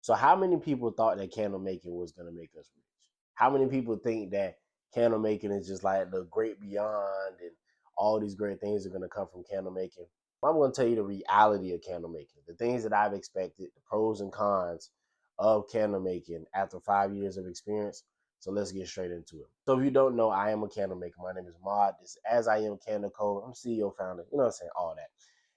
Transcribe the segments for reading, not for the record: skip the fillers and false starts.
So how many people thought that candle making was gonna make us rich? How many people think that candle making is just like the great beyond and all these great things are gonna come from candle making? I'm gonna tell you the reality of candle making, the things that I've expected, the pros and cons of candle making after 5 years of experience. So let's get straight into it. So if you don't know, I am a candle maker. My name is Mod. This is As I Am Candle Co. I'm CEO, founder, you know what I'm saying, all that.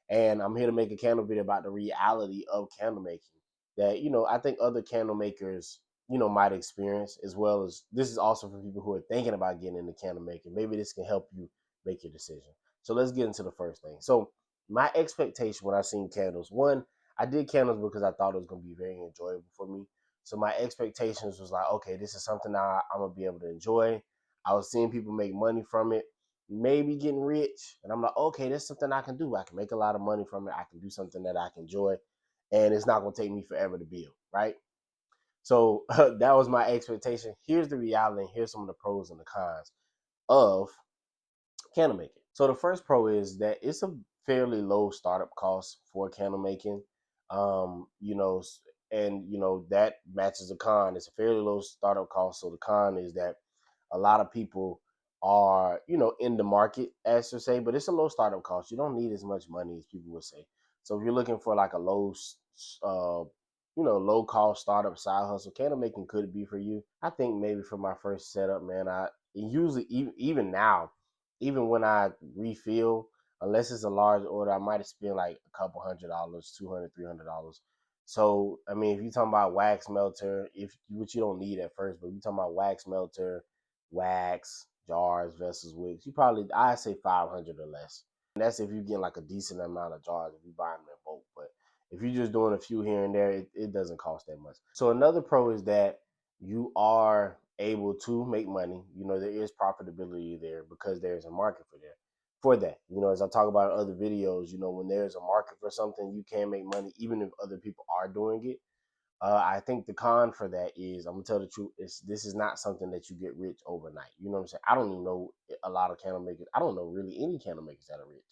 And I'm here to make a candle video about the reality of candle making that, I think other candle makers, might experience, as well as this is also for people who are thinking about getting into candle making. Maybe this can help you make your decision. So let's get into the first thing. So my expectation when I seen candles, one, I did candles because I thought it was going to be very enjoyable for me. So my expectations was like, okay, this is something I'm going to be able to enjoy. I was seeing people make money from it, maybe getting rich. And I'm like, okay, that's something I can do. I can make a lot of money from it. I can do something that I can enjoy. And it's not going to take me forever to build, right? So that was my expectation. Here's the reality. And here's some of the pros and the cons of candle making. So the first pro is that it's a fairly low startup cost for candle making. You know, and that matches the con. It's a fairly low startup cost. So the con is that a lot of people are, in the market, as to say, but it's a low startup cost. You don't need as much money as people would say. So if you're looking for like a low cost startup side hustle, candle making could be for you. I think maybe for my first setup, man, I usually even now, even when I refill, unless it's a large order, I might have spent like a couple $100, $200, $300. So I mean, if you're talking about wax melter, which you don't need at first, but if you're talking about wax melter, wax, jars, vessels, wicks, I say 500 or less. And that's if you're getting like a decent amount of jars if you buy them in bulk. But if you're just doing a few here and there, it doesn't cost that much. So another pro is that you are able to make money. There is profitability there because there's a market for that. As I talk about in other videos, when there's a market for something, you can make money even if other people are doing it. I think the con for that is, I'm gonna tell the truth, this is not something that you get rich overnight. You know what I'm saying? I don't even know a lot of candle makers. I don't know really any candle makers that are rich.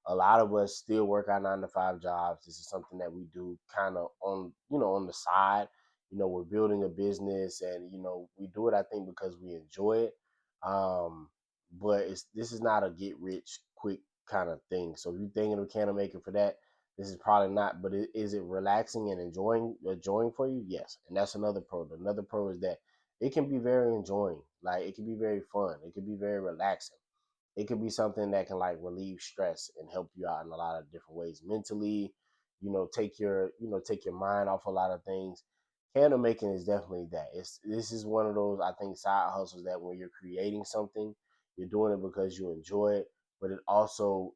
A lot of us still work our 9 to 5 jobs. This is something that we do kind of on the side. We're building a business, and we do it, I think, because we enjoy it. But this is not a get rich quick kind of thing. So if you're thinking of candle making for that, this is probably not. But is it relaxing and enjoying for you? Yes. And that's another pro. Another pro is that it can be very enjoying. Like, it can be very fun. It can be very relaxing. It could be something that can like relieve stress and help you out in a lot of different ways mentally. Take your mind off a lot of things. Candle making is definitely that. This is one of those, I think, side hustles that when you're creating something, you're doing it because you enjoy it, but it also,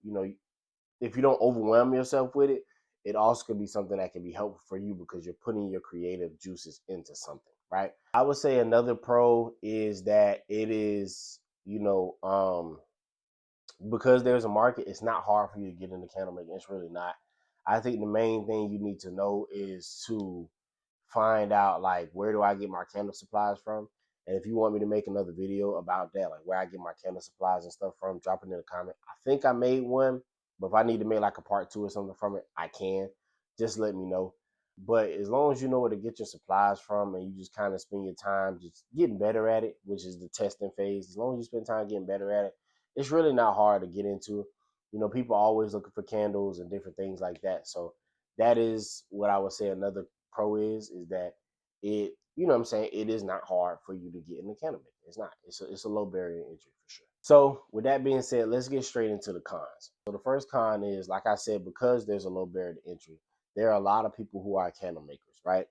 if you don't overwhelm yourself with it, it also could be something that can be helpful for you because you're putting your creative juices into something, right? I would say another pro is that it is, because there's a market, it's not hard for you to get into candle making. It's really not. I think the main thing you need to know is to find out, like, where do I get my candle supplies from? And if you want me to make another video about that, like where I get my candle supplies and stuff from, drop it in the comment. I think I made one, but if I need to make like a part 2 or something from it, I can. Just let me know. But as long as you know where to get your supplies from and you just kind of spend your time just getting better at it, which is the testing phase, as long as you spend time getting better at it, it's really not hard to get into. People are always looking for candles and different things like that. So that is what I would say another pro is that what I'm saying, it is not hard for you to get in the candle making. It's not. It's a low barrier to entry for sure. So with that being said, let's get straight into the cons. So the first con is, like I said, because there's a low barrier to entry, there are a lot of people who are candle makers, right?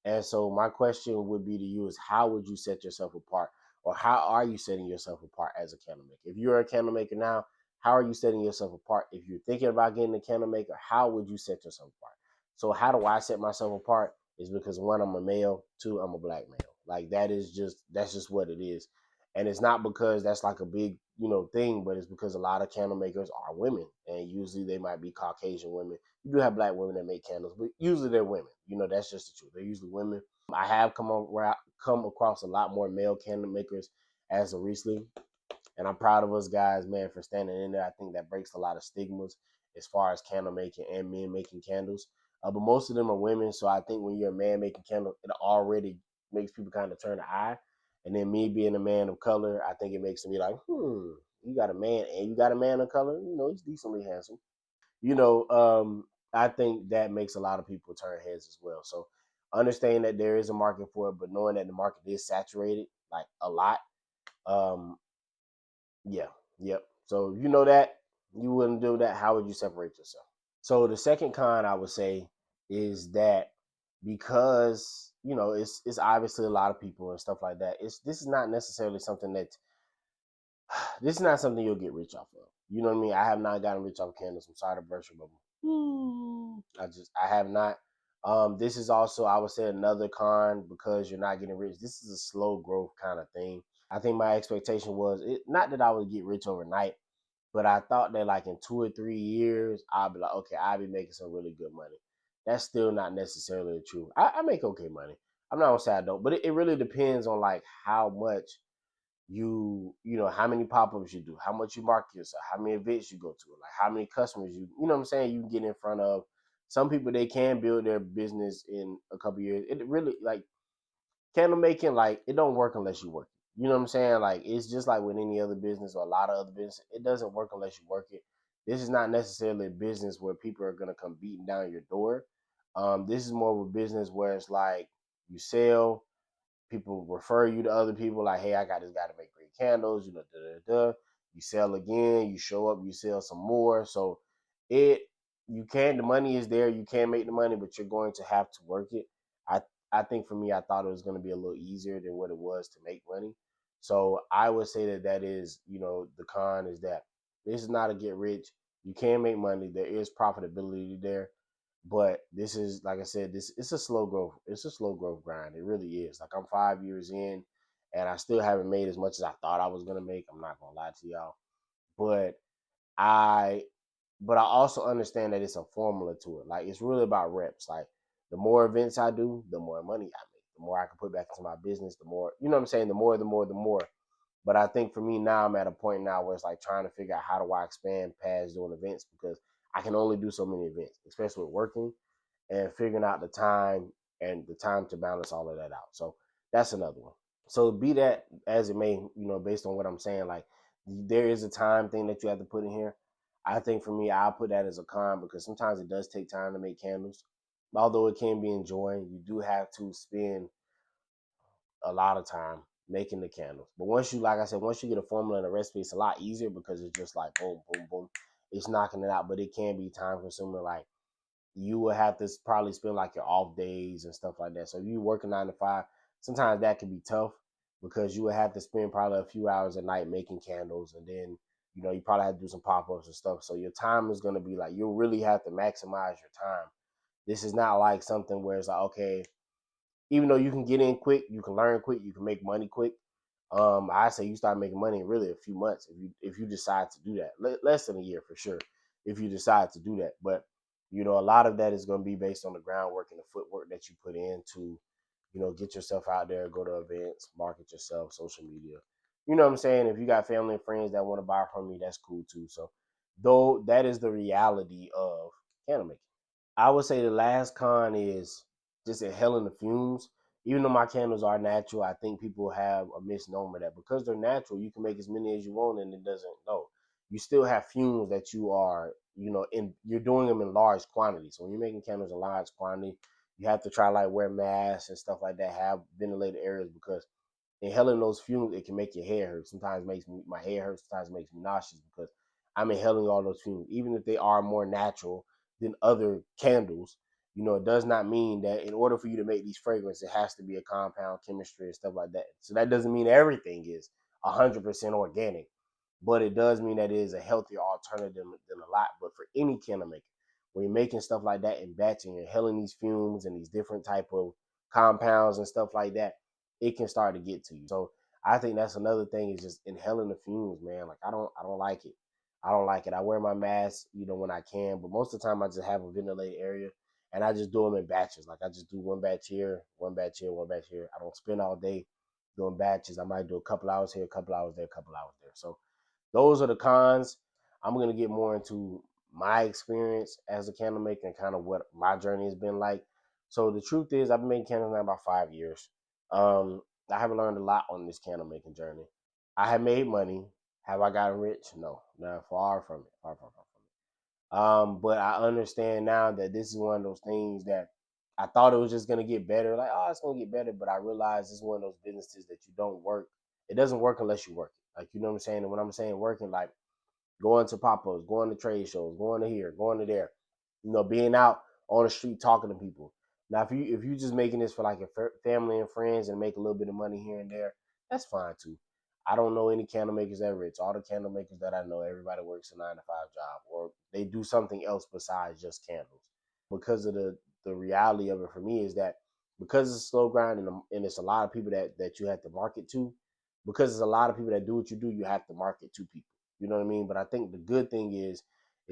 And so my question would be to you is, how would you set yourself apart, or how are you setting yourself apart as a candle maker? If you're a candle maker now, how are you setting yourself apart? If you're thinking about getting a candle maker, how would you set yourself apart? So how do I set myself apart? Is because, one, I'm a male, two, I'm a black male. Like, that's just what it is. And it's not because that's like a big, thing, but it's because a lot of candle makers are women, and usually they might be Caucasian women. You do have black women that make candles, but usually they're women. That's just the truth. They're usually women. I have come across a lot more male candle makers as of recently, and I'm proud of us guys, man, for standing in there. I think that breaks a lot of stigmas as far as candle making and men making candles. but most of them are women. So I think when you're a man making candles, it already makes people kind of turn the eye. And then me being a man of color, I think it makes them be like, you got a man and you got a man of color. He's decently handsome. You know, I think that makes a lot of people turn heads as well. So understanding that there is a market for it, but knowing that the market is saturated like a lot. Um, yeah, yep. So if you know that you wouldn't do that, how would you separate yourself? So the second con I would say is that because it's obviously a lot of people and stuff like that. This is not necessarily something that this is not something you'll get rich off of. You know what I mean? I have not gotten rich off candles. I'm sorry to burst your bubble. I have not. This is also, I would say, another con because you're not getting rich. This is a slow growth kind of thing. I think my expectation was not that I would get rich overnight, but I thought that like in 2 or 3 years, I'll be like, okay, I'll be making some really good money. That's still not necessarily the truth. I make okay money. I'm not gonna say I don't, but it really depends on like how much how many pop-ups you do, how much you market yourself, how many events you go to, like how many customers you know what I'm saying, you can get in front of. Some people, they can build their business in a couple years. It really, like, candle making, like, it don't work unless you work it. You know what I'm saying? Like, it's just like with any other business or a lot of other business. It doesn't work unless you work it. This is not necessarily a business where people are gonna come beating down your door. This is more of a business where it's like you sell, people refer you to other people, like, hey, I got this guy to make great candles, You sell again, you show up, you sell some more. So it the money is there, you can make the money, but you're going to have to work it. I I think for me, I thought it was going to be a little easier than what it was to make money. So I would say that is, the con is that this is not a get rich. You can make money. There is profitability there. But this is, like I said, this it's a slow growth. It's a slow growth grind. It really is. Like, I'm 5 years in, and I still haven't made as much as I thought I was gonna make. I'm not gonna lie to y'all, but I but I also understand that it's a formula to it. Like, it's really about reps. Like, the more events I do, the more money I make. The more I can put back into my business, the more, you know what I'm saying. The more. But I think for me now, I'm at a point now where it's like trying to figure out how do I expand past doing events, because I can only do so many events, especially with working and figuring out the time to balance all of that out. So that's another one. So be that as it may, based on what I'm saying, like, there is a time thing that you have to put in here. I think for me, I'll put that as a con because sometimes it does take time to make candles. Although it can be enjoying, you do have to spend a lot of time making the candles. But once you, like I said, once you get a formula and a recipe, it's a lot easier because it's just like boom, boom, boom. It's knocking it out, but it can be time consuming. Like, you will have to probably spend like your off days and stuff like that. So if you working 9 to 5, sometimes that can be tough because you would have to spend probably a few hours a night making candles, and then you probably have to do some pop ups and stuff. So your time is going to be like, you'll really have to maximize your time. This is not like something where it's like, okay, even though you can get in quick, you can learn quick, you can make money quick. I say you start making money in really a few months if you decide to do that. Less than a year for sure, if you decide to do that. But a lot of that is going to be based on the groundwork and the footwork that you put in to, get yourself out there, go to events, market yourself, social media. You know what I'm saying? If you got family and friends that want to buy from me, that's cool too. So, though that is the reality of candle making. I would say the last con is just inhaling the fumes. Even though my candles are natural, I think people have a misnomer that because they're natural, you can make as many as you want and it doesn't. No, you still have fumes that you are, you're doing them in large quantities. So when you're making candles in large quantity, you have to try like wear masks and stuff like that, have ventilated areas, because inhaling those fumes, it can make your hair hurt. Sometimes it makes my hair hurt. Sometimes it makes me nauseous because I'm inhaling all those fumes. Even if they are more natural than other candles, it does not mean that in order for you to make these fragrances, it has to be a compound chemistry and stuff like that. So that doesn't mean everything is 100% organic, but it does mean that it is a healthier alternative than a lot. But for any candle maker, when you're making stuff like that in batch and you're inhaling these fumes and these different type of compounds and stuff like that, it can start to get to you. So I think that's another thing, is just inhaling the fumes, man. Like, I don't like it. I don't like it. I wear my mask, when I can, but most of the time I just have a ventilated area and I just do them in batches. Like, I just do one batch here, one batch here, one batch here. I don't spend all day doing batches. I might do a couple hours here, a couple hours there, a couple hours there. So those are the cons. I'm gonna get more into my experience as a candle maker and kind of what my journey has been like. So the truth is, I've been making candles now about 5 years. Um, I have learned a lot on this candle making journey. I have made money. Have I gotten rich? No, not far from it. Far, far, far from it. But I understand now that this is one of those things that I thought it was just gonna get better. Like, oh, it's gonna get better, but I realized it's one of those businesses that you don't work. It doesn't work unless you work it. Like, you know what I'm saying? And when I'm saying working, like going to pop-ups, going to trade shows, going to here, going to there, being out on the street talking to people. Now, if you just making this for like your family and friends and make a little bit of money here and there, that's fine too. I don't know any candle makers that rich. All the candle makers that I know, everybody works a 9 to 5 job or they do something else besides just candles. Because of the reality of it for me is that because it's a slow grind and it's a lot of people that you have to market to, because there's a lot of people that do what you do, you have to market to people. You know what I mean? But I think the good thing is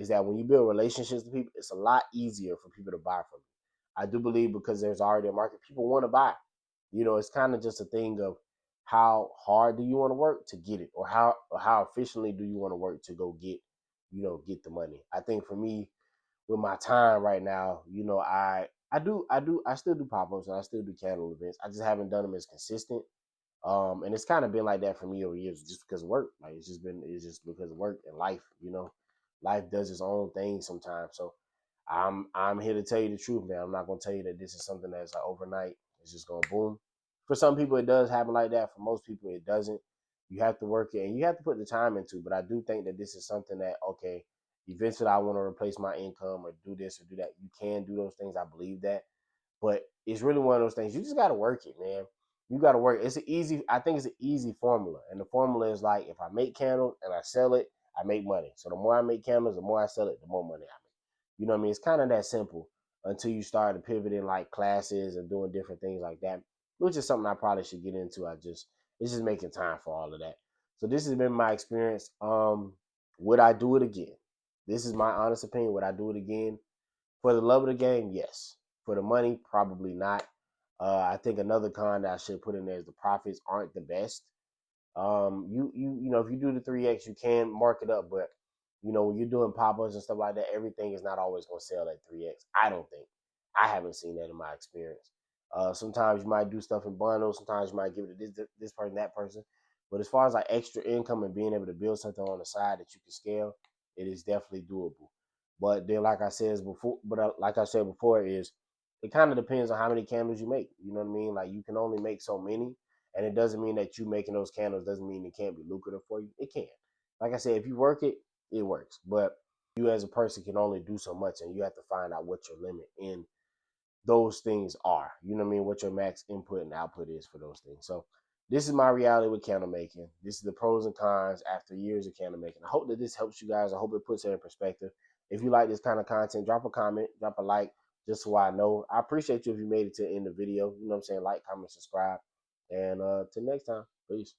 that when you build relationships with people, it's a lot easier for people to buy from you. I do believe because there's already a market, people want to buy. It's kind of just a thing of how hard do you want to work to get it, or how efficiently do you want to work to go get the money. I think for me, with my time right now, I still do pop ups and I still do candle events. I just haven't done them as consistent. And it's kind of been like that for me over years, just because of work. Like it's just because of work and life. Life does its own thing sometimes. So I'm here to tell you the truth, man. I'm not gonna tell you that this is something that's like overnight. It's just gonna boom. For some people, it does happen like that. For most people, it doesn't. You have to work it and you have to put the time into. But I do think that this is something that okay, eventually I want to replace my income or do this or do that. You can do those things. I believe that, but it's really one of those things. You just got to work it, man. You got to work. I think it's an easy formula. And the formula is like, if I make candles and I sell it, I make money. So the more I make candles, the more I sell it, the more money I make. You know what I mean? It's kind of that simple until you start to pivot in like classes and doing different things like that, which is something I probably should get into. It's just making time for all of that. So this has been my experience. Would I do it again? This is my honest opinion. Would I do it again? For the love of the game, yes. For the money, probably not. I think another con that I should put in there is the profits aren't the best. If you do the 3x, you can mark it up, but when you're doing pop-ups and stuff like that, everything is not always going to sell at 3x. I don't think. I haven't seen that in my experience. Sometimes you might do stuff in bundles. Sometimes you might give it to this person, that person. But as far as like extra income and being able to build something on the side that you can scale, it is definitely doable. But then, like I said before, is it kind of depends on how many candles you make. You know what I mean? Like you can only make so many, and it doesn't mean that you making those candles doesn't mean it can't be lucrative for you. It can. Like I said, if you work it, it works. But you as a person can only do so much, and you have to find out what your limit in those things are. You know what I mean? What your max input and output is for those things. So this is my reality with candle making. This is the pros and cons after years of candle making. I hope that this helps you guys. I hope it puts it in perspective. If you like this kind of content, drop a comment, drop a like, just so I know. I appreciate you if you made it to the end of the video. You know what I'm saying? Like, comment, subscribe. And till next time, peace.